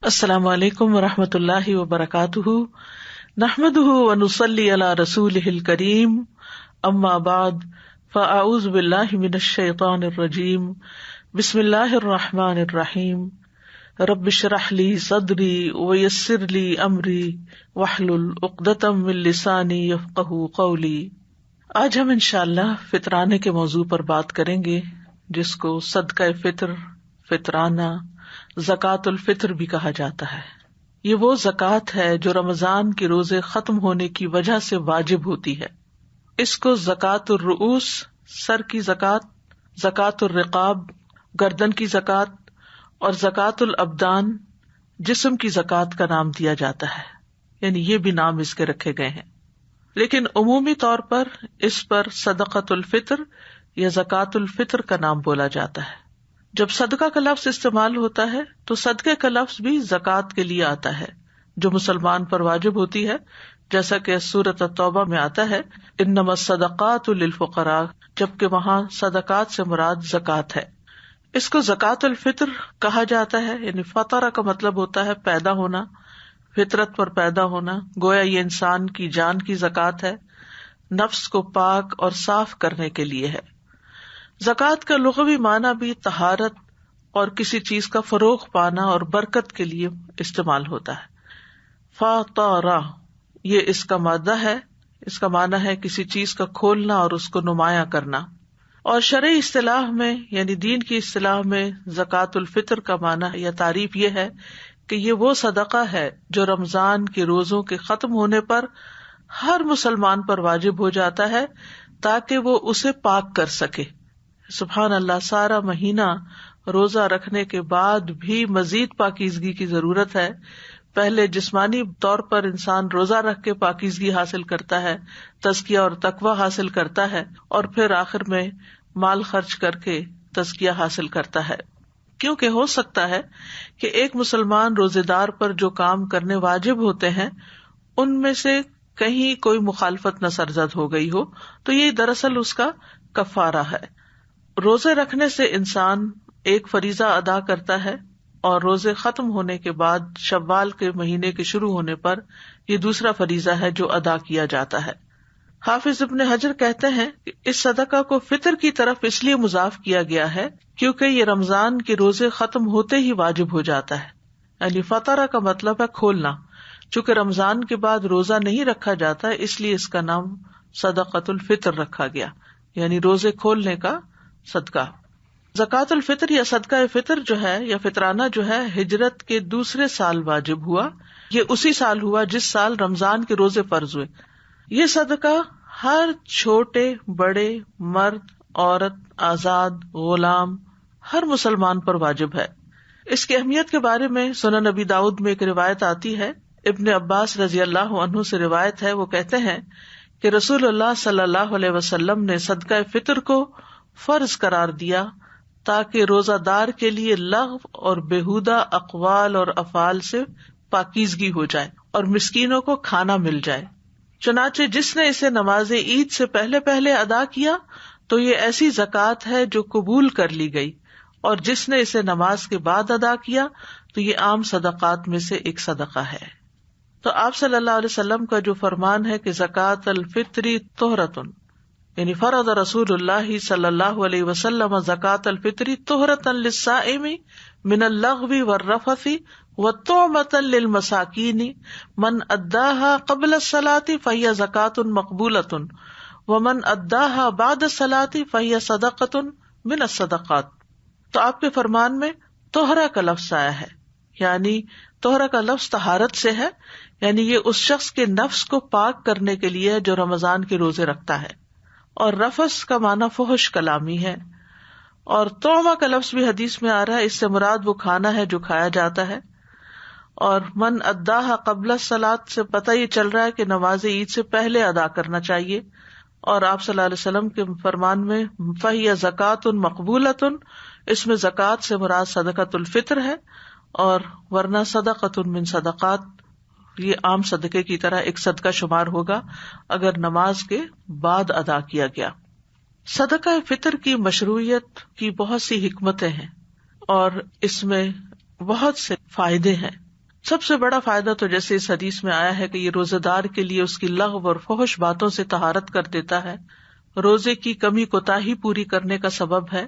السلام علیکم ورحمۃ اللہ وبرکاتہ، نحمدہ ونصلی علی رسولہ الکریم، اما بعد فاعوذ باللہ من الشیطان الرجیم، بسم اللہ الرحمن الرحیم، رب اشرح لی صدری ویسر لی امری واحلل عقدۃ من لسانی یفقہوا قولی۔ آج ہم انشاءاللہ فطرانے کے موضوع پر بات کریں گے، جس کو صدقہ فطر، فطرانہ، زکوٰۃ الفطر بھی کہا جاتا ہے۔ یہ وہ زکوٰۃ ہے جو رمضان کے روزے ختم ہونے کی وجہ سے واجب ہوتی ہے۔ اس کو زکوٰۃ الرؤوس، سر کی زکوٰۃ، زکوٰۃ الرقاب، گردن کی زکوٰۃ، اور زکوٰۃ الابدان، جسم کی زکوٰۃ کا نام دیا جاتا ہے، یعنی یہ بھی نام اس کے رکھے گئے ہیں، لیکن عمومی طور پر اس پر صدقۃ الفطر یا زکوٰۃ الفطر کا نام بولا جاتا ہے۔ جب صدقہ کا لفظ استعمال ہوتا ہے تو صدقے کا لفظ بھی زکوٰۃ کے لیے آتا ہے جو مسلمان پر واجب ہوتی ہے، جیسا کہ سورۃ التوبہ میں آتا ہے انما الصدقات للفقراء، جبکہ وہاں صدقات سے مراد زکوٰۃ ہے۔ اس کو زکوٰۃ الفطر کہا جاتا ہے، یعنی فطرہ کا مطلب ہوتا ہے پیدا ہونا، فطرت پر پیدا ہونا، گویا یہ انسان کی جان کی زکوٰۃ ہے، نفس کو پاک اور صاف کرنے کے لیے ہے۔ زکوٰۃ کا لغوی معنی بھی طہارت اور کسی چیز کا فروغ پانا اور برکت کے لیے استعمال ہوتا ہے۔ فطرہ یہ اس کا مادہ ہے، اس کا معنی ہے کسی چیز کا کھولنا اور اس کو نمایاں کرنا۔ اور شرعی اصطلاح میں، یعنی دین کی اصطلاح میں، زکوٰۃ الفطر کا معنی یا تعریف یہ ہے کہ یہ وہ صدقہ ہے جو رمضان کے روزوں کے ختم ہونے پر ہر مسلمان پر واجب ہو جاتا ہے تاکہ وہ اسے پاک کر سکے۔ سبحان اللہ، سارا مہینہ روزہ رکھنے کے بعد بھی مزید پاکیزگی کی ضرورت ہے۔ پہلے جسمانی طور پر انسان روزہ رکھ کے پاکیزگی حاصل کرتا ہے، تزکیہ اور تقویٰ حاصل کرتا ہے، اور پھر آخر میں مال خرچ کر کے تزکیہ حاصل کرتا ہے۔ کیونکہ ہو سکتا ہے کہ ایک مسلمان روزے دار پر جو کام کرنے واجب ہوتے ہیں ان میں سے کہیں کوئی مخالفت نہ سرزد ہو گئی ہو، تو یہ دراصل اس کا کفارہ ہے۔ روزے رکھنے سے انسان ایک فریضہ ادا کرتا ہے، اور روزے ختم ہونے کے بعد شوال کے مہینے کے شروع ہونے پر یہ دوسرا فریضہ ہے جو ادا کیا جاتا ہے۔ حافظ ابن حجر کہتے ہیں کہ اس صدقہ کو فطر کی طرف اس لیے مضاف کیا گیا ہے کیونکہ یہ رمضان کے روزے ختم ہوتے ہی واجب ہو جاتا ہے، یعنی فطرہ کا مطلب ہے کھولنا۔ چونکہ رمضان کے بعد روزہ نہیں رکھا جاتا اس لیے اس کا نام صدقۃ الفطر رکھا گیا، یعنی روزے کھولنے کا صدقہ۔ زکوٰۃ الفطر یا صدقہ فطر جو ہے یا فطرانہ جو ہے، ہجرت کے دوسرے سال واجب ہوا۔ یہ اسی سال ہوا جس سال رمضان کے روزے فرض ہوئے۔ یہ صدقہ ہر چھوٹے بڑے، مرد، عورت، آزاد، غلام، ہر مسلمان پر واجب ہے۔ اس کی اہمیت کے بارے میں سنن ابی داؤد میں ایک روایت آتی ہے، ابن عباس رضی اللہ عنہ سے روایت ہے، وہ کہتے ہیں کہ رسول اللہ صلی اللہ علیہ وسلم نے صدقہ فطر کو فرض قرار دیا تاکہ روزہ دار کے لیے لغو اور بیہودہ اقوال اور افعال سے پاکیزگی ہو جائے اور مسکینوں کو کھانا مل جائے۔ چنانچہ جس نے اسے نماز عید سے پہلے ادا کیا تو یہ ایسی زکوٰۃ ہے جو قبول کر لی گئی، اور جس نے اسے نماز کے بعد ادا کیا تو یہ عام صدقات میں سے ایک صدقہ ہے۔ تو آپ صلی اللہ علیہ وسلم کا جو فرمان ہے کہ زکوٰۃ الفطر طہرۃ، یعنی فرض رسول اللہ صلی اللہ علیہ وسلم زکوٰۃ الفطر طہرۃ للصائم من اللغو والرفث وطعمۃ للمساکین من اداها قبل الصلاۃ فہی زکوٰۃ مقبولۃ ومن اداها بعد الصلاۃ فہی صدقۃ من الصدقات۔ تو آپ کے فرمان میں طہرہ کا لفظ آیا ہے، یعنی طہرہ کا لفظ طہارت سے ہے، یعنی یہ اس شخص کے نفس کو پاک کرنے کے لیے جو رمضان کے روزے رکھتا ہے۔ اور رفث کا معنی فحش کلامی ہے، اور طعمہ کا لفظ بھی حدیث میں آ رہا ہے، اس سے مراد وہ کھانا ہے جو کھایا جاتا ہے۔ اور من اداها قبل الصلاۃ سے پتہ یہ چل رہا ہے کہ نماز عید سے پہلے ادا کرنا چاہیے۔ اور آپ صلی اللہ علیہ وسلم کے فرمان میں فہی زکوٰۃ مقبولۃ، اس میں زکوٰۃ سے مراد صدقۃ الفطر ہے، اور ورنہ صدقۃ من صدقات یہ عام صدقے کی طرح ایک صدقہ شمار ہوگا اگر نماز کے بعد ادا کیا گیا۔ صدقہ فطر کی مشروعیت کی بہت سی حکمتیں ہیں اور اس میں بہت سے فائدے ہیں۔ سب سے بڑا فائدہ تو جیسے اس حدیث میں آیا ہے کہ یہ روزے دار کے لیے اس کی لغو اور فحش باتوں سے طہارت کر دیتا ہے، روزے کی کمی کوتاہی پوری کرنے کا سبب ہے۔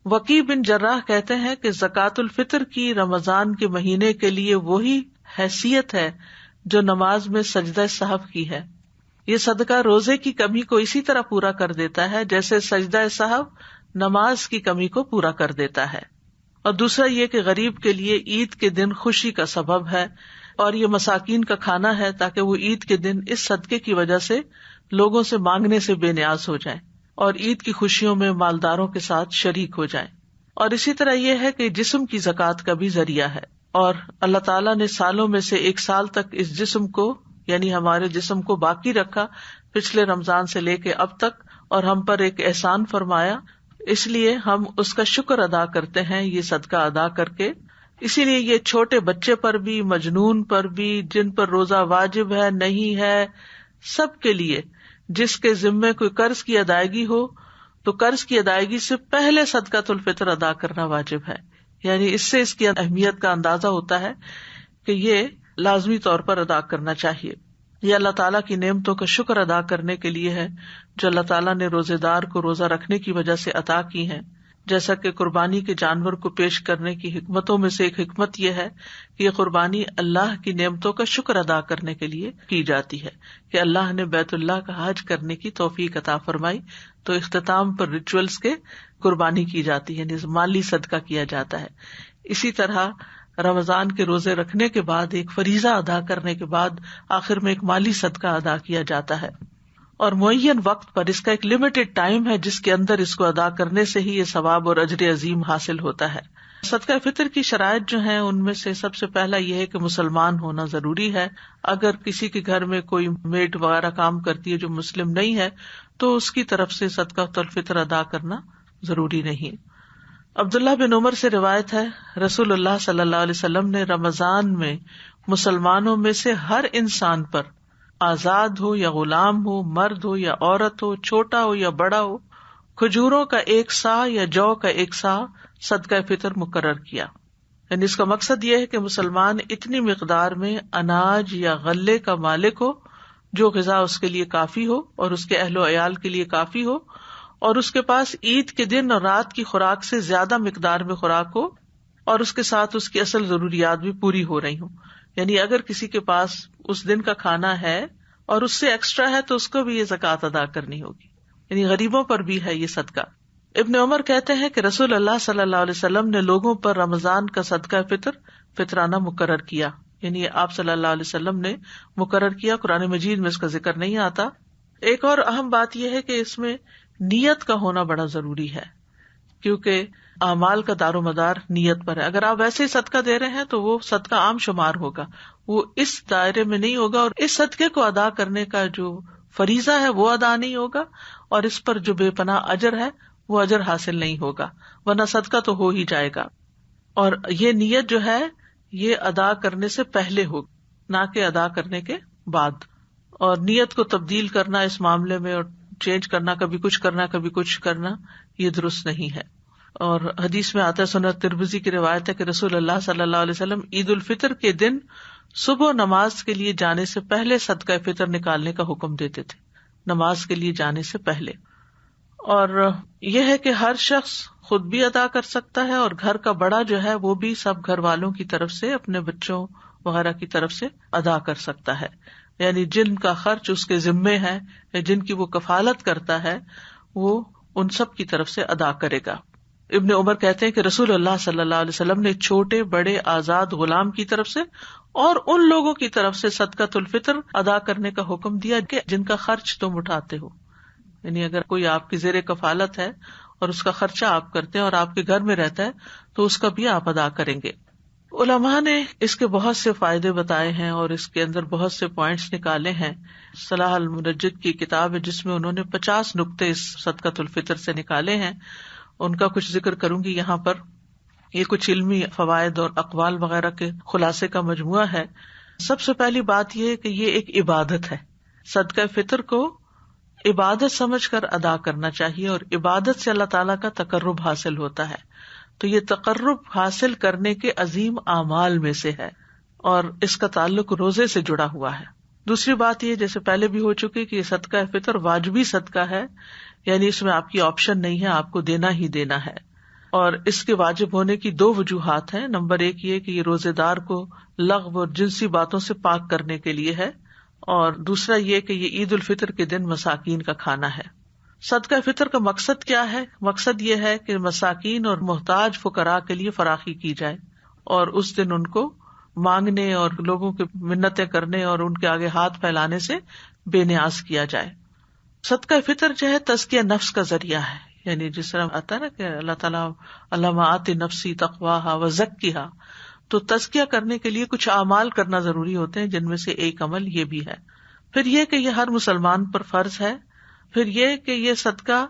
وکی بن جراح کہتے ہیں کہ زکوٰۃ الفطر کی رمضان کے مہینے کے لیے وہی حیثیت ہے جو نماز میں سجدہ سہو کی ہے۔ یہ صدقہ روزے کی کمی کو اسی طرح پورا کر دیتا ہے جیسے سجدہ سہو نماز کی کمی کو پورا کر دیتا ہے۔ اور دوسرا یہ کہ غریب کے لیے عید کے دن خوشی کا سبب ہے، اور یہ مساکین کا کھانا ہے تاکہ وہ عید کے دن اس صدقے کی وجہ سے لوگوں سے مانگنے سے بے نیاز ہو جائیں اور عید کی خوشیوں میں مالداروں کے ساتھ شریک ہو جائیں۔ اور اسی طرح یہ ہے کہ جسم کی زکوٰۃ کا بھی ذریعہ ہے، اور اللہ تعالیٰ نے سالوں میں سے ایک سال تک اس جسم کو یعنی ہمارے جسم کو باقی رکھا پچھلے رمضان سے لے کے اب تک، اور ہم پر ایک احسان فرمایا، اس لیے ہم اس کا شکر ادا کرتے ہیں یہ صدقہ ادا کر کے۔ اسی لیے یہ چھوٹے بچے پر بھی، مجنون پر بھی، جن پر روزہ واجب ہے نہیں ہے، سب کے لیے، جس کے ذمے کوئی قرض کی ادائیگی ہو تو قرض کی ادائیگی سے پہلے صدقۃ الفطر ادا کرنا واجب ہے۔ یعنی اس سے اس کی اہمیت کا اندازہ ہوتا ہے کہ یہ لازمی طور پر ادا کرنا چاہیے۔ یہ اللہ تعالیٰ کی نعمتوں کا شکر ادا کرنے کے لیے ہے جو اللہ تعالیٰ نے روزے دار کو روزہ رکھنے کی وجہ سے عطا کی ہیں، جیسا کہ قربانی کے جانور کو پیش کرنے کی حکمتوں میں سے ایک حکمت یہ ہے کہ یہ قربانی اللہ کی نعمتوں کا شکر ادا کرنے کے لیے کی جاتی ہے کہ اللہ نے بیت اللہ کا حج کرنے کی توفیق عطا فرمائی، تو اختتام پر ریچولز کے قربانی کی جاتی ہے، یعنی مالی صدقہ کیا جاتا ہے۔ اسی طرح رمضان کے روزے رکھنے کے بعد ایک فریضہ ادا کرنے کے بعد آخر میں ایک مالی صدقہ ادا کیا جاتا ہے، اور معین وقت پر، اس کا ایک لمیٹڈ ٹائم ہے جس کے اندر اس کو ادا کرنے سے ہی یہ ثواب اور اجر عظیم حاصل ہوتا ہے۔ صدقہ فطر کی شرائط جو ہیں ان میں سے سب سے پہلا یہ ہے کہ مسلمان ہونا ضروری ہے۔ اگر کسی کے گھر میں کوئی میڈ وغیرہ کام کرتی ہے جو مسلم نہیں ہے تو اس کی طرف سے صدقہ الفطر ادا کرنا ضروری نہیں۔ عبداللہ بن عمر سے روایت ہے، رسول اللہ صلی اللہ علیہ وسلم نے رمضان میں مسلمانوں میں سے ہر انسان پر، آزاد ہو یا غلام ہو، مرد ہو یا عورت ہو، چھوٹا ہو یا بڑا ہو، کھجوروں کا 1 سا یا جو کا 1 سا صدقہ فطر مقرر کیا۔ یعنی اس کا مقصد یہ ہے کہ مسلمان اتنی مقدار میں اناج یا غلے کا مالک ہو جو غذا اس کے لیے کافی ہو اور اس کے اہل و عیال کے لیے کافی ہو، اور اس کے پاس عید کے دن اور رات کی خوراک سے زیادہ مقدار میں خوراک ہو، اور اس کے ساتھ اس کی اصل ضروریات بھی پوری ہو رہی ہوں۔ یعنی اگر کسی کے پاس اس دن کا کھانا ہے اور اس سے ایکسٹرا ہے تو اس کو بھی یہ زکوٰۃ ادا کرنی ہوگی، یعنی غریبوں پر بھی ہے یہ صدقہ۔ ابن عمر کہتے ہیں کہ رسول اللہ صلی اللہ علیہ وسلم نے لوگوں پر رمضان کا صدقہ فطرانہ مقرر کیا، یعنی آپ صلی اللہ علیہ وسلم نے مقرر کیا، قرآن مجید میں اس کا ذکر نہیں آتا۔ ایک اور اہم بات یہ ہے کہ اس میں نیت کا ہونا بڑا ضروری ہے، کیونکہ اعمال کا دار و مدار نیت پر ہے۔ اگر آپ ویسے ہی صدقہ دے رہے ہیں تو وہ صدقہ عام شمار ہوگا، وہ اس دائرے میں نہیں ہوگا، اور اس صدقے کو ادا کرنے کا جو فریضہ ہے وہ ادا نہیں ہوگا، اور اس پر جو بے پناہ اجر ہے وہ اجر حاصل نہیں ہوگا، ورنہ صدقہ تو ہو ہی جائے گا۔ اور یہ نیت جو ہے یہ ادا کرنے سے پہلے ہوگی، نہ کہ ادا کرنے کے بعد۔ اور نیت کو تبدیل کرنا اس معاملے میں اور چینج کرنا، کبھی کچھ کرنا کبھی کچھ کرنا، یہ درست نہیں ہے۔ اور حدیث میں آتا ہے، سنن ترمذی کی روایت ہے کہ رسول اللہ صلی اللہ علیہ وسلم عید الفطر کے دن صبح نماز کے لیے جانے سے پہلے صدقہ فطر نکالنے کا حکم دیتے تھے، نماز کے لیے جانے سے پہلے۔ اور یہ ہے کہ ہر شخص خود بھی ادا کر سکتا ہے، اور گھر کا بڑا جو ہے وہ بھی سب گھر والوں کی طرف سے، اپنے بچوں وغیرہ کی طرف سے ادا کر سکتا ہے، یعنی جن کا خرچ اس کے ذمے ہے یا جن کی وہ کفالت کرتا ہے وہ ان سب کی طرف سے ادا کرے گا۔ ابن عمر کہتے ہیں کہ رسول اللہ صلی اللہ علیہ وسلم نے چھوٹے بڑے آزاد غلام کی طرف سے اور ان لوگوں کی طرف سے صدقۃ الفطر ادا کرنے کا حکم دیا کہ جن کا خرچ تم اٹھاتے ہو، یعنی اگر کوئی آپ کی زیر کفالت ہے اور اس کا خرچہ آپ کرتے ہیں اور آپ کے گھر میں رہتا ہے تو اس کا بھی آپ ادا کریں گے۔ علماء نے اس کے بہت سے فائدے بتائے ہیں اور اس کے اندر بہت سے پوائنٹس نکالے ہیں۔ صلاح المنجد کی کتاب ہے جس میں انہوں نے 50 نقطے اس صدقۃ الفطر سے نکالے ہیں، ان کا کچھ ذکر کروں گی یہاں پر۔ یہ کچھ علمی فوائد اور اقوال وغیرہ کے خلاصے کا مجموعہ ہے۔ سب سے پہلی بات یہ کہ یہ ایک عبادت ہے، صدقہ فطر کو عبادت سمجھ کر ادا کرنا چاہیے، اور عبادت سے اللہ تعالیٰ کا تقرب حاصل ہوتا ہے، تو یہ تقرب حاصل کرنے کے عظیم اعمال میں سے ہے۔ اور اس کا تعلق روزے سے جڑا ہوا ہے. دوسری بات یہ جیسے پہلے بھی ہو چکی کہ یہ صدقہ فطر واجبی صدقہ ہے، یعنی اس میں آپ کی آپشن نہیں ہے، آپ کو دینا ہی دینا ہے. اور اس کے واجب ہونے کی دو وجوہات ہیں. نمبر ایک یہ کہ یہ روزے دار کو لغو اور جنسی باتوں سے پاک کرنے کے لیے ہے، اور دوسرا یہ کہ یہ عید الفطر کے دن مساکین کا کھانا ہے. صدقہ فطر کا مقصد کیا ہے؟ مقصد یہ ہے کہ مساکین اور محتاج فقراء کے لیے فراخی کی جائے، اور اس دن ان کو مانگنے اور لوگوں کی منتیں کرنے اور ان کے آگے ہاتھ پھیلانے سے بے نیاز کیا جائے. صدقہ فطر جو ہے تزکیہ نفس کا ذریعہ ہے، یعنی جس طرح آتا ہے نا کہ اللہ تعالیٰ اللہم آت نفسی تقواہا وزکیہا، تو تزکیہ کرنے کے لیے کچھ اعمال کرنا ضروری ہوتے ہیں، جن میں سے ایک عمل یہ بھی ہے. پھر یہ کہ یہ ہر مسلمان پر فرض ہے. پھر یہ کہ یہ صدقہ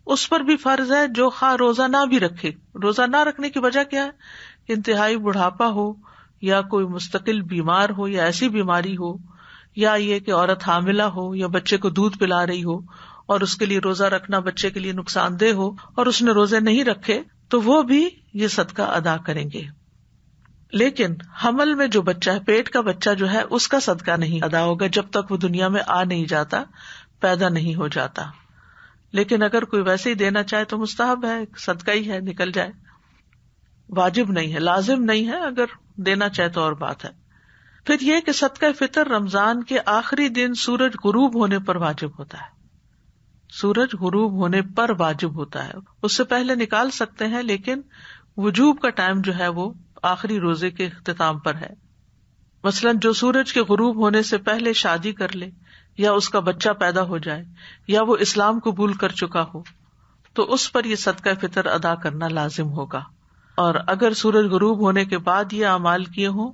اس پر بھی فرض ہے جو خواہ روزہ نہ بھی رکھے. روزہ نہ رکھنے کی وجہ کیا ہے؟ انتہائی بڑھاپا ہو، یا کوئی مستقل بیمار ہو، یا ایسی بیماری ہو، یا یہ کہ عورت حاملہ ہو، یا بچے کو دودھ پلا رہی ہو اور اس کے لیے روزہ رکھنا بچے کے لیے نقصان دہ ہو اور اس نے روزے نہیں رکھے، تو وہ بھی یہ صدقہ ادا کریں گے. لیکن حمل میں جو بچہ ہے، پیٹ کا بچہ جو ہے، اس کا صدقہ نہیں ادا ہوگا جب تک وہ دنیا میں آ نہیں جاتا، پیدا نہیں ہو جاتا. لیکن اگر کوئی ویسے ہی دینا چاہے تو مستحب ہے، صدقہ ہی ہے، نکل جائے. واجب نہیں ہے، لازم نہیں ہے، اگر دینا چاہے تو اور بات ہے. پھر یہ کہ صدقہ فطر رمضان کے آخری دن سورج غروب ہونے پر واجب ہوتا ہے. سورج غروب ہونے پر واجب ہوتا ہے، اس سے پہلے نکال سکتے ہیں، لیکن وجوب کا ٹائم جو ہے وہ آخری روزے کے اختتام پر ہے. مثلاً جو سورج کے غروب ہونے سے پہلے شادی کر لے، یا اس کا بچہ پیدا ہو جائے، یا وہ اسلام قبول کر چکا ہو، تو اس پر یہ صدقہ فطر ادا کرنا لازم ہوگا. اور اگر سورج غروب ہونے کے بعد یہ اعمال کیے ہوں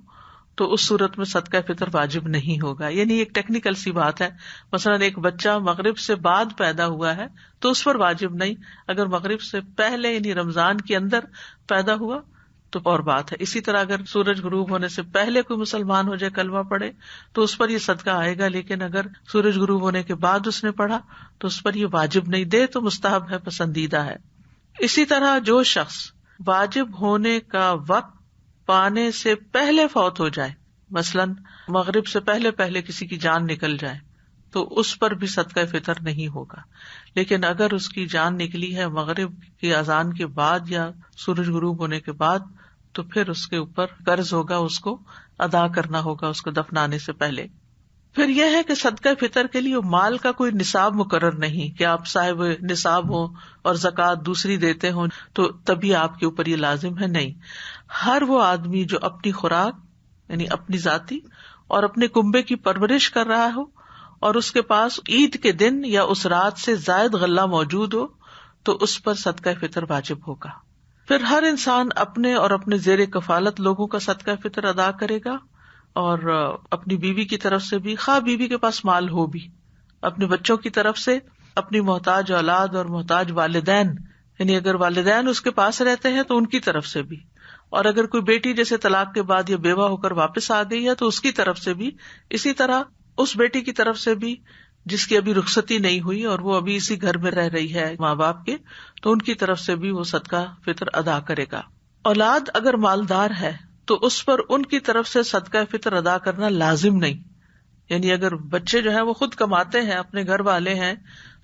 تو اس صورت میں صدقہ فطر واجب نہیں ہوگا. یعنی ایک ٹیکنیکل سی بات ہے. مثلاً ایک بچہ مغرب سے بعد پیدا ہوا ہے تو اس پر واجب نہیں، اگر مغرب سے پہلے یعنی رمضان کے اندر پیدا ہوا تو اور بات ہے. اسی طرح اگر سورج غروب ہونے سے پہلے کوئی مسلمان ہو جائے، کلمہ پڑھے، تو اس پر یہ صدقہ آئے گا. لیکن اگر سورج غروب ہونے کے بعد اس نے پڑھا تو اس پر یہ واجب نہیں. دے تو مستحب ہے، پسندیدہ ہے. اسی طرح جو شخص واجب ہونے کا وقت پانے سے پہلے فوت ہو جائے، مثلاً مغرب سے پہلے کسی کی جان نکل جائے، تو اس پر بھی صدقہ فطر نہیں ہوگا. لیکن اگر اس کی جان نکلی ہے مغرب کی اذان کے بعد یا سورج غروب ہونے کے بعد، تو پھر اس کے اوپر قرض ہوگا، اس کو ادا کرنا ہوگا اس کو دفنانے سے پہلے. پھر یہ ہے کہ صدقہ فطر کے لیے مال کا کوئی نصاب مقرر نہیں کہ آپ صاحب نصاب ہوں اور زکوٰۃ دوسری دیتے ہوں تو تبھی آپ کے اوپر یہ لازم ہے. نہیں، ہر وہ آدمی جو اپنی خوراک یعنی اپنی ذاتی اور اپنے کنبے کی پرورش کر رہا ہو اور اس کے پاس عید کے دن یا اس رات سے زائد غلہ موجود ہو تو اس پر صدقہ فطر واجب ہوگا. پھر ہر انسان اپنے اور اپنے زیر کفالت لوگوں کا صدقہ فطر ادا کرے گا، اور اپنی بیوی کی طرف سے بھی، خواہ بیوی کے پاس مال ہو بھی، اپنے بچوں کی طرف سے، اپنی محتاج اولاد اور محتاج والدین، یعنی اگر والدین اس کے پاس رہتے ہیں تو ان کی طرف سے بھی، اور اگر کوئی بیٹی جیسے طلاق کے بعد یا بیوہ ہو کر واپس آ گئی ہے تو اس کی طرف سے بھی. اسی طرح اس بیٹی کی طرف سے بھی جس کی ابھی رخصتی نہیں ہوئی اور وہ ابھی اسی گھر میں رہ رہی ہے ماں باپ کے، تو ان کی طرف سے بھی وہ صدقہ فطر ادا کرے گا. اولاد اگر مالدار ہے تو اس پر ان کی طرف سے صدقہ فطر ادا کرنا لازم نہیں. یعنی اگر بچے جو ہیں وہ خود کماتے ہیں، اپنے گھر والے ہیں،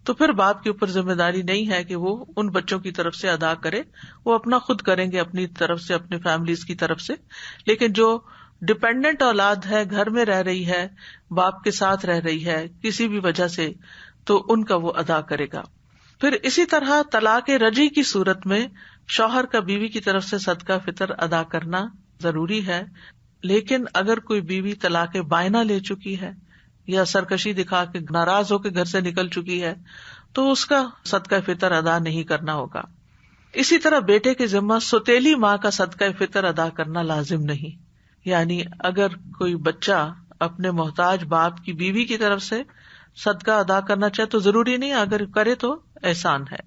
تو پھر باپ کے اوپر ذمہ داری نہیں ہے کہ وہ ان بچوں کی طرف سے ادا کرے، وہ اپنا خود کریں گے اپنی طرف سے، اپنی فیملیز کی طرف سے. لیکن جو ڈپینڈنٹ اولاد ہے، گھر میں رہ رہی ہے، باپ کے ساتھ رہ رہی ہے کسی بھی وجہ سے، تو ان کا وہ ادا کرے گا. پھر اسی طرح طلاق رجعی کی صورت میں شوہر کا بیوی کی طرف سے صدقہ فطر ادا کرنا ضروری ہے. لیکن اگر کوئی بیوی طلاق بائنہ لے چکی ہے یا سرکشی دکھا کے ناراض ہو کے گھر سے نکل چکی ہے تو اس کا صدقہ فطر ادا نہیں کرنا ہوگا. اسی طرح بیٹے کے ذمہ سوتیلی ماں کا صدقہ فطر ادا کرنا لازم نہیں. یعنی اگر کوئی بچہ اپنے محتاج باپ کی بیوی کی طرف سے صدقہ ادا کرنا چاہے تو ضروری نہیں، اگر کرے تو احسان ہے،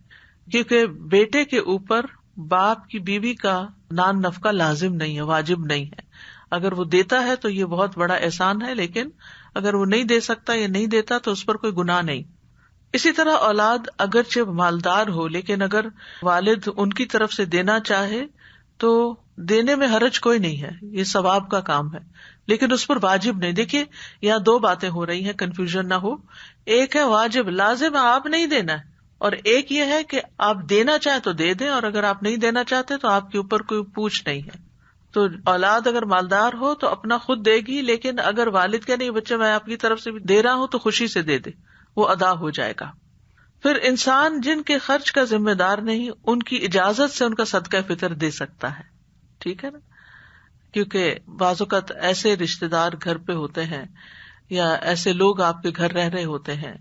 کیونکہ بیٹے کے اوپر باپ کی بیوی کا نان نفقہ لازم نہیں ہے، واجب نہیں ہے. اگر وہ دیتا ہے تو یہ بہت بڑا احسان ہے، لیکن اگر وہ نہیں دے سکتا یا نہیں دیتا تو اس پر کوئی گناہ نہیں. اسی طرح اولاد اگرچہ مالدار ہو لیکن اگر والد ان کی طرف سے دینا چاہے تو دینے میں حرج کوئی نہیں ہے، یہ ثواب کا کام ہے، لیکن اس پر واجب نہیں. دیکھیے یہاں دو باتیں ہو رہی ہیں، کنفیوژن نہ ہو. ایک ہے واجب، لازم آپ نہیں دینا ہے، اور ایک یہ ہے کہ آپ دینا چاہیں تو دے دیں، اور اگر آپ نہیں دینا چاہتے تو آپ کے اوپر کوئی پوچھ نہیں ہے. تو اولاد اگر مالدار ہو تو اپنا خود دے گی، لیکن اگر والد کہ نہیں بچے میں آپ کی طرف سے بھی دے رہا ہوں تو خوشی سے دے دے، وہ ادا ہو جائے گا. پھر انسان جن کے خرچ کا ذمہ دار نہیں، ان کی اجازت سے ان کا صدقہ فطر دے سکتا ہے. ٹھیک ہے نا، کیونکہ بعض اوقات ایسے رشتے دار گھر پہ ہوتے ہیں یا ایسے لوگ آپ کے گھر رہ رہے ہوتے ہیں.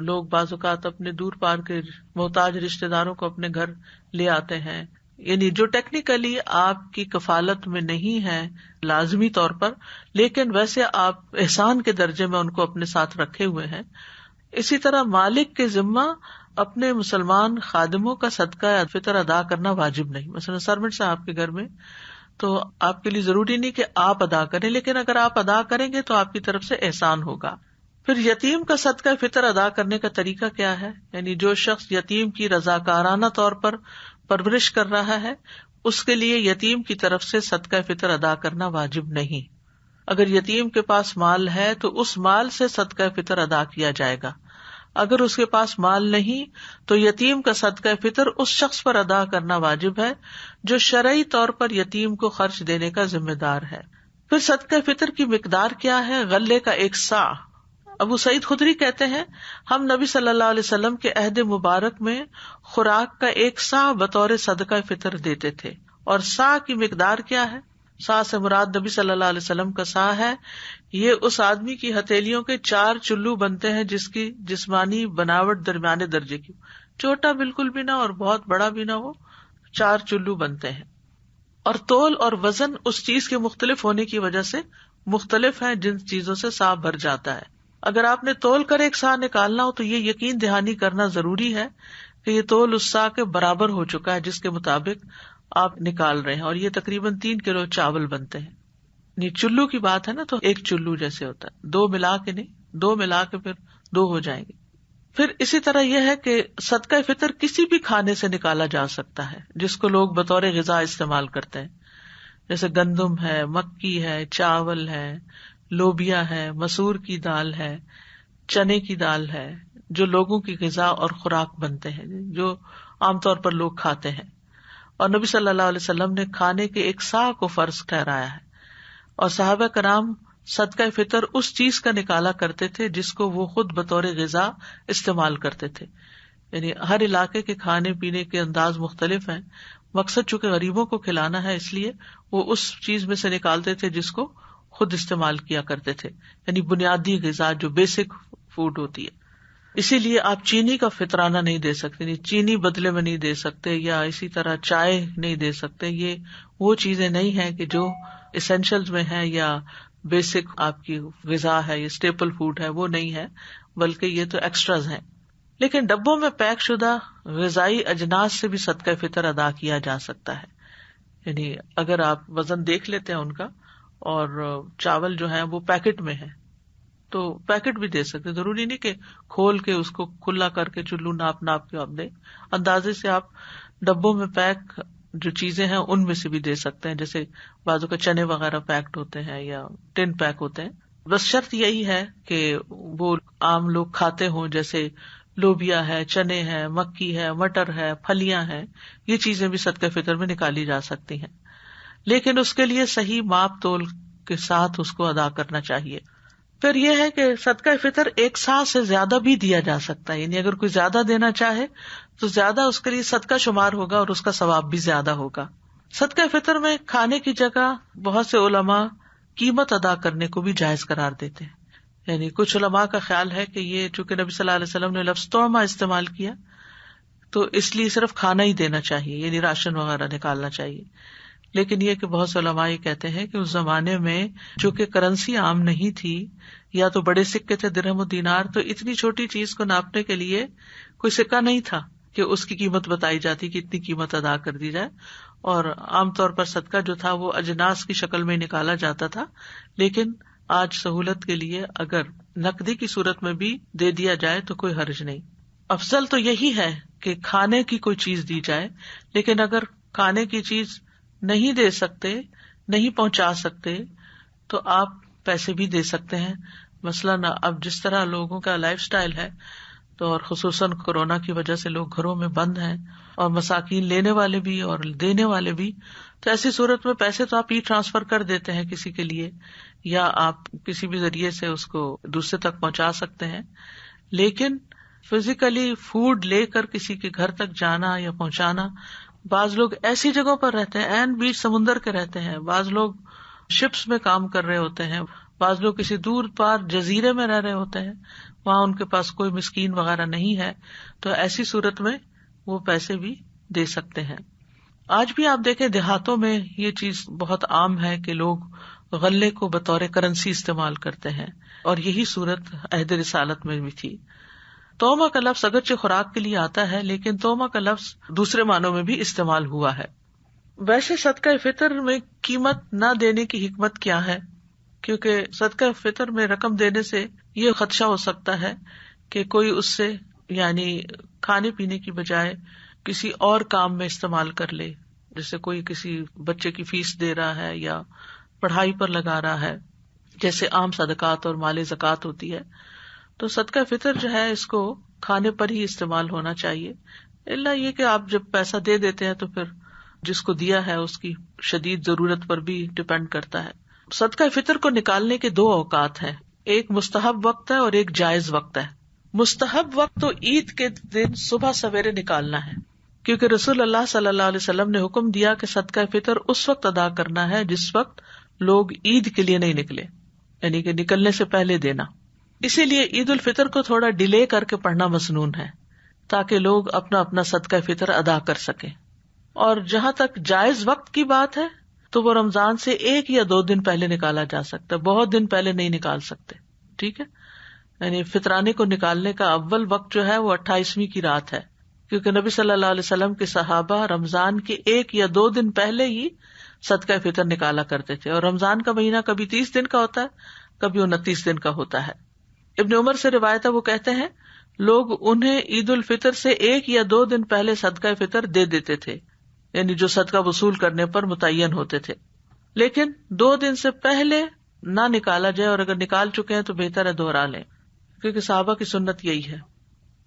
لوگ بعض اوقات اپنے دور پار کے محتاج رشتے داروں کو اپنے گھر لے آتے ہیں، یعنی جو ٹیکنیکلی آپ کی کفالت میں نہیں ہے لازمی طور پر، لیکن ویسے آپ احسان کے درجے میں ان کو اپنے ساتھ رکھے ہوئے ہیں. اسی طرح مالک کے ذمہ اپنے مسلمان خادموں کا صدقہ فطر ادا کرنا واجب نہیں. مثلا سرونٹس ہیں آپ کے گھر میں، تو آپ کے لیے ضروری نہیں کہ آپ ادا کریں، لیکن اگر آپ ادا کریں گے تو آپ کی طرف سے احسان ہوگا. پھر یتیم کا صدقہ فطر ادا کرنے کا طریقہ کیا ہے؟ یعنی جو شخص یتیم کی رضاکارانہ طور پر پرورش کر رہا ہے، اس کے لیے یتیم کی طرف سے صدقہ فطر ادا کرنا واجب نہیں. اگر یتیم کے پاس مال ہے تو اس مال سے صدقہ فطر ادا کیا جائے گا. اگر اس کے پاس مال نہیں تو یتیم کا صدقہ فطر اس شخص پر ادا کرنا واجب ہے جو شرعی طور پر یتیم کو خرچ دینے کا ذمہ دار ہے. پھر صدقہ فطر کی مقدار کیا ہے؟ غلے کا 1 صاع. ابو سعید خدری کہتے ہیں ہم نبی صلی اللہ علیہ وسلم کے عہد مبارک میں خوراک کا 1 صاع بطور صدقہ فطر دیتے تھے. اور صاع کی مقدار کیا ہے؟ صاع سے مراد نبی صلی اللہ علیہ وسلم کا صاع ہے، یہ اس آدمی کی ہتھیلیوں کے 4 چلو بنتے ہیں جس کی جسمانی بناوٹ درمیانے درجے کی، چھوٹا بالکل بھی نہ اور بہت بڑا بھی نہ ہو، 4 چلو بنتے ہیں. اور تول اور وزن اس چیز کے مختلف ہونے کی وجہ سے مختلف ہیں جن چیزوں سے صاع بھر جاتا ہے. اگر آپ نے تول کر 1 صاع نکالنا ہو تو یہ یقین دہانی کرنا ضروری ہے کہ یہ تول اس صاع کے برابر ہو چکا ہے جس کے مطابق آپ نکال رہے ہیں، اور یہ تقریباً 3 کلو چاول بنتے ہیں. نہیں چلو کی بات ہے نا، تو 1 چلو جیسے ہوتا ہے، 2 ملا کے نہیں، 2 ملا کے پھر 2 ہو جائیں گے. پھر اسی طرح یہ ہے کہ صدقہ فطر کسی بھی کھانے سے نکالا جا سکتا ہے جس کو لوگ بطور غذا استعمال کرتے ہیں، جیسے گندم ہے، مکی ہے، چاول ہے، لوبیا ہے، مسور کی دال ہے، چنے کی دال ہے، جو لوگوں کی غذا اور خوراک بنتے ہیں، جو عام طور پر لوگ کھاتے ہیں. اور نبی صلی اللہ علیہ وسلم نے کھانے کے 1 صاع کو فرض ٹھہرایا ہے. اور صحابہ کرام صدقہ فطر اس چیز کا نکالا کرتے تھے جس کو وہ خود بطور غذا استعمال کرتے تھے. یعنی ہر علاقے کے کھانے پینے کے انداز مختلف ہیں، مقصد چونکہ غریبوں کو کھلانا ہے اس لیے وہ اس چیز میں سے نکالتے تھے جس کو خود استعمال کیا کرتے تھے، یعنی بنیادی غذا جو بیسک فوڈ ہوتی ہے. اسی لیے آپ چینی کا فطرانہ نہیں دے سکتے، نہیں چینی بدلے میں نہیں دے سکتے، یا اسی طرح چائے نہیں دے سکتے. یہ وہ چیزیں نہیں ہیں کہ جو اسینشلز میں ہیں یا بیسک آپ کی غذا ہے، یہ اسٹیپل فوڈ ہے، وہ نہیں ہے، بلکہ یہ تو ایکسٹراز ہیں. لیکن ڈبوں میں پیک شدہ غذائی اجناس سے بھی صدقہ فطر ادا کیا جا سکتا ہے. یعنی اگر آپ وزن دیکھ لیتے ہیں ان کا، اور چاول جو ہے وہ پیکٹ میں ہے تو پیکٹ بھی دے سکتے، ضروری نہیں کہ کھول کے اس کو کھلا کر کے چلو ناپ کے آپ دیں. اندازے سے آپ ڈبوں میں پیک جو چیزیں ہیں ان میں سے بھی دے سکتے ہیں، جیسے بازو کا چنے وغیرہ پیکڈ ہوتے ہیں یا ٹن پیک ہوتے ہیں. بس شرط یہی ہے کہ وہ عام لوگ کھاتے ہوں، جیسے لوبیا ہے، چنے ہے، مکی ہے، مٹر ہے، پھلیاں ہیں، یہ چیزیں بھی صدقہ فطر میں نکالی جا سکتی ہیں، لیکن اس کے لیے صحیح ماپ تول کے ساتھ اس کو ادا کرنا چاہیے. پھر یہ ہے کہ صدقہ فطر 1 صاع سے زیادہ بھی دیا جا سکتا ہے، یعنی اگر کوئی زیادہ دینا چاہے تو زیادہ اس کے لیے صدقہ شمار ہوگا اور اس کا ثواب بھی زیادہ ہوگا. صدقہ فطر میں کھانے کی جگہ بہت سے علماء قیمت ادا کرنے کو بھی جائز قرار دیتے ہیں. یعنی کچھ علماء کا خیال ہے کہ یہ چونکہ نبی صلی اللہ علیہ وسلم نے لفظ طعمہ استعمال کیا تو اس لیے صرف کھانا ہی دینا چاہیے، یعنی راشن وغیرہ نکالنا چاہیے. لیکن یہ کہ بہت سے علماء یہ کہتے ہیں کہ اس زمانے میں جو کہ کرنسی عام نہیں تھی، یا تو بڑے سکے تھے درہم و دینار، تو اتنی چھوٹی چیز کو ناپنے کے لیے کوئی سکہ نہیں تھا کہ اس کی قیمت بتائی جاتی کہ اتنی قیمت ادا کر دی جائے. اور عام طور پر صدقہ جو تھا وہ اجناس کی شکل میں نکالا جاتا تھا، لیکن آج سہولت کے لیے اگر نقدی کی صورت میں بھی دے دیا جائے تو کوئی حرج نہیں. افضل تو یہی ہے کہ کھانے کی کوئی چیز دی جائے، لیکن اگر کھانے کی چیز نہیں دے سکتے, نہیں پہنچا سکتے, تو آپ پیسے بھی دے سکتے ہیں. مثلاً اب جس طرح لوگوں کا لائف سٹائل ہے, تو اور خصوصاً کورونا کی وجہ سے لوگ گھروں میں بند ہیں, اور مساکین لینے والے بھی اور دینے والے بھی, تو ایسی صورت میں پیسے تو آپ ٹرانسفر کر دیتے ہیں کسی کے لیے, یا آپ کسی بھی ذریعے سے اس کو دوسرے تک پہنچا سکتے ہیں. لیکن فزیکلی فوڈ لے کر کسی کے گھر تک جانا یا پہنچانا, بعض لوگ ایسی جگہوں پر رہتے ہیں, عین بیچ سمندر کے رہتے ہیں, بعض لوگ شپس میں کام کر رہے ہوتے ہیں, بعض لوگ کسی دور پار جزیرے میں رہ رہے ہوتے ہیں, وہاں ان کے پاس کوئی مسکین وغیرہ نہیں ہے, تو ایسی صورت میں وہ پیسے بھی دے سکتے ہیں. آج بھی آپ دیکھیں دیہاتوں میں یہ چیز بہت عام ہے کہ لوگ غلے کو بطور کرنسی استعمال کرتے ہیں, اور یہی صورت عہد رسالت میں بھی تھی. تومہ کا لفظ اگرچہ خوراک کے لیے آتا ہے, لیکن تومہ کا لفظ دوسرے معنوں میں بھی استعمال ہوا ہے. ویسے صدقہ فطر میں قیمت نہ دینے کی حکمت کیا ہے؟ کیونکہ صدقہ فطر میں رقم دینے سے یہ خدشہ ہو سکتا ہے کہ کوئی اس سے یعنی کھانے پینے کی بجائے کسی اور کام میں استعمال کر لے, جیسے کوئی کسی بچے کی فیس دے رہا ہے یا پڑھائی پر لگا رہا ہے, جیسے عام صدقات اور مال زکوٰۃ ہوتی ہے. تو صدقہ فطر جو ہے اس کو کھانے پر ہی استعمال ہونا چاہیے, الا یہ کہ آپ جب پیسہ دے دیتے ہیں تو پھر جس کو دیا ہے اس کی شدید ضرورت پر بھی ڈپینڈ کرتا ہے. صدقہ فطر کو نکالنے کے 2 اوقات ہیں, ایک مستحب وقت ہے اور ایک جائز وقت ہے. مستحب وقت تو عید کے دن صبح سویرے نکالنا ہے, کیونکہ رسول اللہ صلی اللہ علیہ وسلم نے حکم دیا کہ صدقہ فطر اس وقت ادا کرنا ہے جس وقت لوگ عید کے لیے نہیں نکلے, یعنی کہ نکلنے سے پہلے دینا. اسی لیے عید الفطر کو تھوڑا ڈیلے کر کے پڑھنا مسنون ہے, تاکہ لوگ اپنا اپنا صدقہ فطر ادا کر سکیں. اور جہاں تک جائز وقت کی بات ہے تو وہ رمضان سے 1 یا 2 دن پہلے نکالا جا سکتا ہے, بہت دن پہلے نہیں نکال سکتے. ٹھیک ہے, یعنی فطرانے کو نکالنے کا اول وقت جو ہے وہ 28ویں کی رات ہے, کیونکہ نبی صلی اللہ علیہ وسلم کے صحابہ رمضان کے 1 یا 2 دن پہلے ہی صدقہ فطر نکالا کرتے تھے, اور رمضان کا مہینہ کبھی 30 دن کا ہوتا ہے, کبھی 29 دن کا ہوتا ہے. ابن عمر سے روایت ہے, وہ کہتے ہیں لوگ انہیں عید الفطر سے 1 یا 2 دن پہلے صدقہ فطر دے دیتے تھے, یعنی جو صدقہ وصول کرنے پر متعین ہوتے تھے. لیکن 2 دن سے پہلے نہ نکالا جائے, اور اگر نکال چکے ہیں تو بہتر ہے دوہرا لیں, کیونکہ صحابہ کی سنت یہی ہے.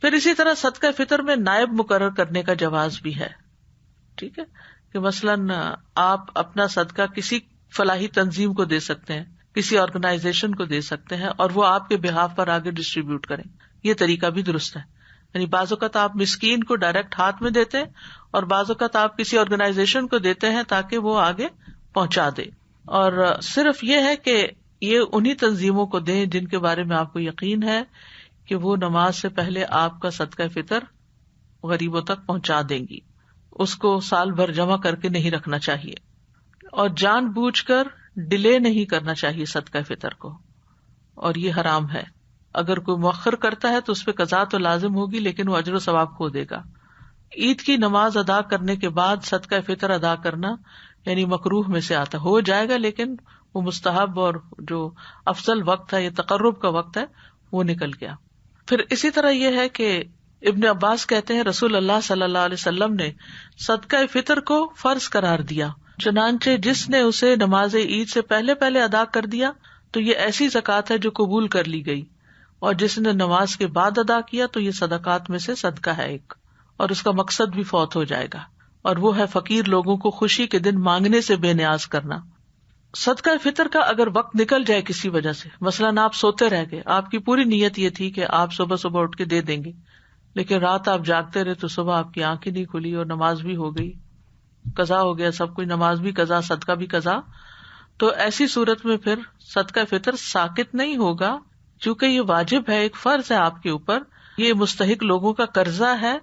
پھر اسی طرح صدقہ فطر میں نائب مقرر کرنے کا جواز بھی ہے. ٹھیک ہے, کہ مثلاً آپ اپنا صدقہ کسی فلاحی تنظیم کو دے سکتے ہیں, کسی آرگنائزیشن کو دے سکتے ہیں, اور وہ آپ کے بہاف پر آگے ڈسٹریبیوٹ کریں. یہ طریقہ بھی درست ہے. یعنی بعض اوقات آپ مسکین کو ڈائریکٹ ہاتھ میں دیتے ہیں, اور بعض اوقات آپ کسی آرگنائزیشن کو دیتے ہیں تاکہ وہ آگے پہنچا دے. اور صرف یہ ہے کہ یہ انہی تنظیموں کو دیں جن کے بارے میں آپ کو یقین ہے کہ وہ نماز سے پہلے آپ کا صدقہ فطر غریبوں تک پہنچا دیں گی. اس کو سال بھر جمع کر کے نہیں رکھنا چاہیے, اور جان بوجھ کر ڈیلے نہیں کرنا چاہیے صدقہ فطر کو, اور یہ حرام ہے. اگر کوئی مؤخر کرتا ہے تو اس پہ قضا تو لازم ہوگی, لیکن وہ اجر و ثواب کھو دے گا. عید کی نماز ادا کرنے کے بعد صدقہ فطر ادا کرنا یعنی مکروہ میں سے آتا, ہو جائے گا لیکن وہ مستحب اور جو افضل وقت ہے, یہ تقرب کا وقت ہے, وہ نکل گیا. پھر اسی طرح یہ ہے کہ ابن عباس کہتے ہیں رسول اللہ صلی اللہ علیہ وسلم نے صدقہ فطر کو فرض قرار دیا, چنانچہ جس نے اسے نماز عید سے پہلے پہلے ادا کر دیا تو یہ ایسی زکوٰۃ ہے جو قبول کر لی گئی, اور جس نے نماز کے بعد ادا کیا تو یہ صدقات میں سے صدقہ ہے ایک, اور اس کا مقصد بھی فوت ہو جائے گا, اور وہ ہے فقیر لوگوں کو خوشی کے دن مانگنے سے بے نیاز کرنا. صدقہ فطر کا اگر وقت نکل جائے کسی وجہ سے, مثلاً آپ سوتے رہ گئے, آپ کی پوری نیت یہ تھی کہ آپ صبح صبح اٹھ کے دے دیں گے, لیکن رات آپ جاگتے رہے تو صبح آپ کی آنکھ ہی نہیں کھلی اور نماز بھی ہو گئی, قضا ہو گیا سب کچھ, نماز بھی قضا, صدقہ بھی قضا. تو ایسی صورت میں پھر صدقہ فطر ساقط نہیں ہوگا, چونکہ یہ واجب ہے, ایک فرض ہے آپ کے اوپر, یہ مستحق لوگوں کا قرضہ ہے.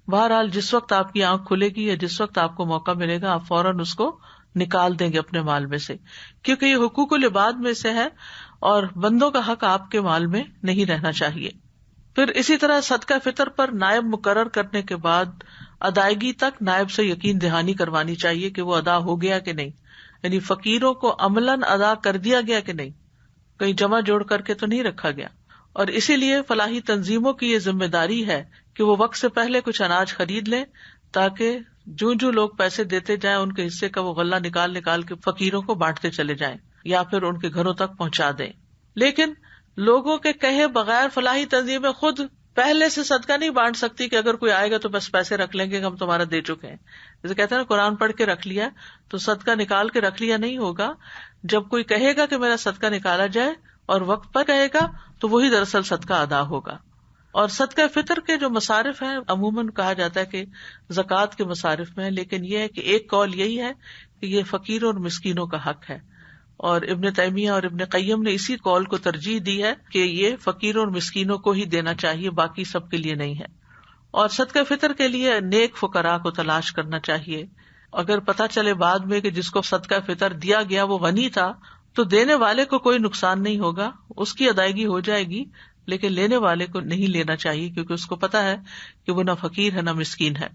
بہرحال جس وقت آپ کی آنکھ کھلے گی یا جس وقت آپ کو موقع ملے گا آپ فوراً اس کو نکال دیں گے اپنے مال میں سے, کیونکہ یہ حقوق العباد میں سے ہے اور بندوں کا حق آپ کے مال میں نہیں رہنا چاہیے. پھر اسی طرح صدقہ فطر پر نائب مقرر کرنے کے بعد ادائیگی تک نائب سے یقین دہانی کروانی چاہیے کہ وہ ادا ہو گیا کہ نہیں, یعنی فقیروں کو عملاً ادا کر دیا گیا کہ نہیں, کہیں جمع جوڑ کر کے تو نہیں رکھا گیا. اور اسی لیے فلاحی تنظیموں کی یہ ذمہ داری ہے کہ وہ وقت سے پہلے کچھ اناج خرید لیں تاکہ جو لوگ پیسے دیتے جائیں ان کے حصے کا وہ غلہ نکال کے فقیروں کو بانٹتے چلے جائیں یا پھر ان کے گھروں تک پہنچا دیں. لیکن لوگوں کے کہے بغیر فلاحی تنظیمیں خود پہلے سے صدقہ نہیں بانٹ سکتی کہ اگر کوئی آئے گا تو بس پیسے رکھ لیں گے کہ ہم تمہارا دے چکے ہیں. جیسے کہتے ہیں نا قرآن پڑھ کے رکھ لیا تو صدقہ نکال کے رکھ لیا نہیں ہوگا. جب کوئی کہے گا کہ میرا صدقہ نکالا جائے اور وقت پر کہے گا تو وہی دراصل صدقہ ادا ہوگا. اور صدقہ فطر کے جو مصارف ہیں عموماً کہا جاتا ہے کہ زکوٰۃ کے مصارف میں، لیکن یہ ہے کہ ایک قول یہی ہے کہ یہ فقیروں اور مسکینوں کا حق ہے، اور ابن تیمیہ اور ابن قیم نے اسی قول کو ترجیح دی ہے کہ یہ فقیروں اور مسکینوں کو ہی دینا چاہیے، باقی سب کے لیے نہیں ہے. اور صدقہ فطر کے لیے نیک فقراء کو تلاش کرنا چاہیے. اگر پتہ چلے بعد میں کہ جس کو صدقہ فطر دیا گیا وہ غنی تھا تو دینے والے کو کوئی نقصان نہیں ہوگا، اس کی ادائیگی ہو جائے گی، لیکن لینے والے کو نہیں لینا چاہیے کیونکہ اس کو پتا ہے کہ وہ نہ فقیر ہے نہ مسکین ہے.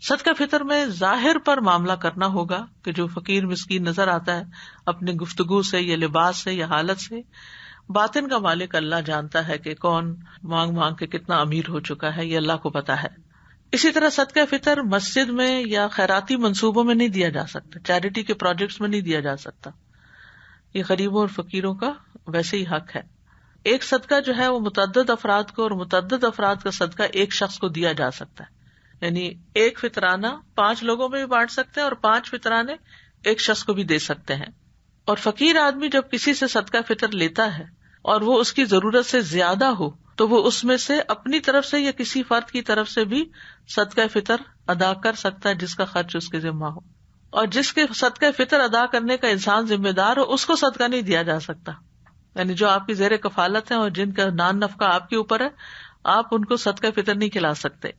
صدقہ فطر میں ظاہر پر معاملہ کرنا ہوگا کہ جو فقیر مسکین نظر آتا ہے اپنی گفتگو سے یا لباس سے یا حالت سے. باطن کا مالک اللہ جانتا ہے کہ کون مانگ مانگ کے کتنا امیر ہو چکا ہے، یہ اللہ کو پتا ہے. اسی طرح صدقہ فطر مسجد میں یا خیراتی منصوبوں میں نہیں دیا جا سکتا، چیریٹی کے پروجیکٹس میں نہیں دیا جا سکتا. یہ غریبوں اور فقیروں کا ویسے ہی حق ہے. ایک صدقہ جو ہے وہ متعدد افراد کو، اور متعدد افراد کا صدقہ ایک شخص کو دیا جا سکتا ہے. یعنی ایک فطرانہ 5 لوگوں میں بھی بانٹ سکتے ہیں اور 5 فطرانے ایک شخص کو بھی دے سکتے ہیں. اور فقیر آدمی جب کسی سے صدقہ فطر لیتا ہے اور وہ اس کی ضرورت سے زیادہ ہو تو وہ اس میں سے اپنی طرف سے یا کسی فرد کی طرف سے بھی صدقہ فطر ادا کر سکتا ہے جس کا خرچ اس کے ذمہ ہو. اور جس کے صدقہ فطر ادا کرنے کا انسان ذمہ دار ہو اس کو صدقہ نہیں دیا جا سکتا. یعنی جو آپ کی زیر کفالت ہیں اور جن کا نان نفقہ آپ کے اوپر ہے، آپ ان کو صدقہ فطر نہیں کھلا سکتے.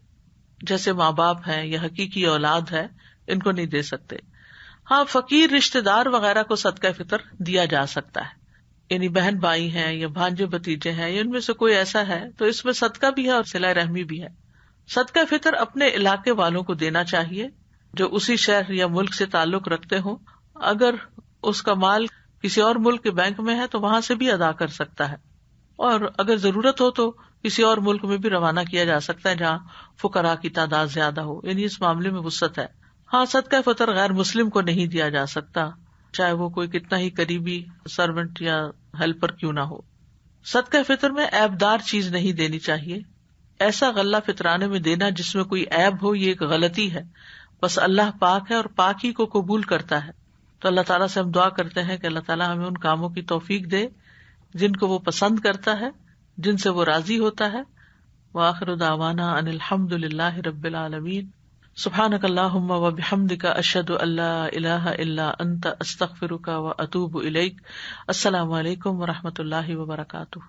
جیسے ماں باپ ہیں یا حقیقی اولاد ہے، ان کو نہیں دے سکتے. ہاں فقیر رشتے دار وغیرہ کو صدقہ فطر دیا جا سکتا ہے، یعنی بہن بھائی ہیں یا بھانجے بھتیجے ہیں یا ان میں سے کوئی ایسا ہے تو اس میں صدقہ بھی ہے اور صلہ رحمی بھی ہے. صدقہ فطر اپنے علاقے والوں کو دینا چاہیے جو اسی شہر یا ملک سے تعلق رکھتے ہوں. اگر اس کا مال کسی اور ملک کے بینک میں ہے تو وہاں سے بھی ادا کر سکتا ہے، اور اگر ضرورت ہو تو کسی اور ملک میں بھی روانہ کیا جا سکتا ہے جہاں فقراء کی تعداد زیادہ ہو. یعنی اس معاملے میں وسعت ہے. ہاں صدقہ فطر غیر مسلم کو نہیں دیا جا سکتا، چاہے وہ کوئی کتنا ہی قریبی سرونٹ یا ہیلپر کیوں نہ ہو. صدقہ فطر میں عیب دار چیز نہیں دینی چاہیے. ایسا غلہ فطرانے میں دینا جس میں کوئی عیب ہو یہ ایک غلطی ہے. بس اللہ پاک ہے اور پاک ہی کو قبول کرتا ہے. تو اللہ تعالیٰ سے ہم دعا کرتے ہیں کہ اللہ تعالیٰ ہمیں ان کاموں کی توفیق دے جن کو وہ پسند کرتا ہے، جن سے وہ راضی ہوتا ہے. وآخر دعوانا ان الحمد للہ رب العالمین. سبحانک اللہم وبحمدک اشہد ان لا الہ الا انت استغفرک واتوب الیک. السلام علیکم ورحمۃ اللہ وبرکاتہ.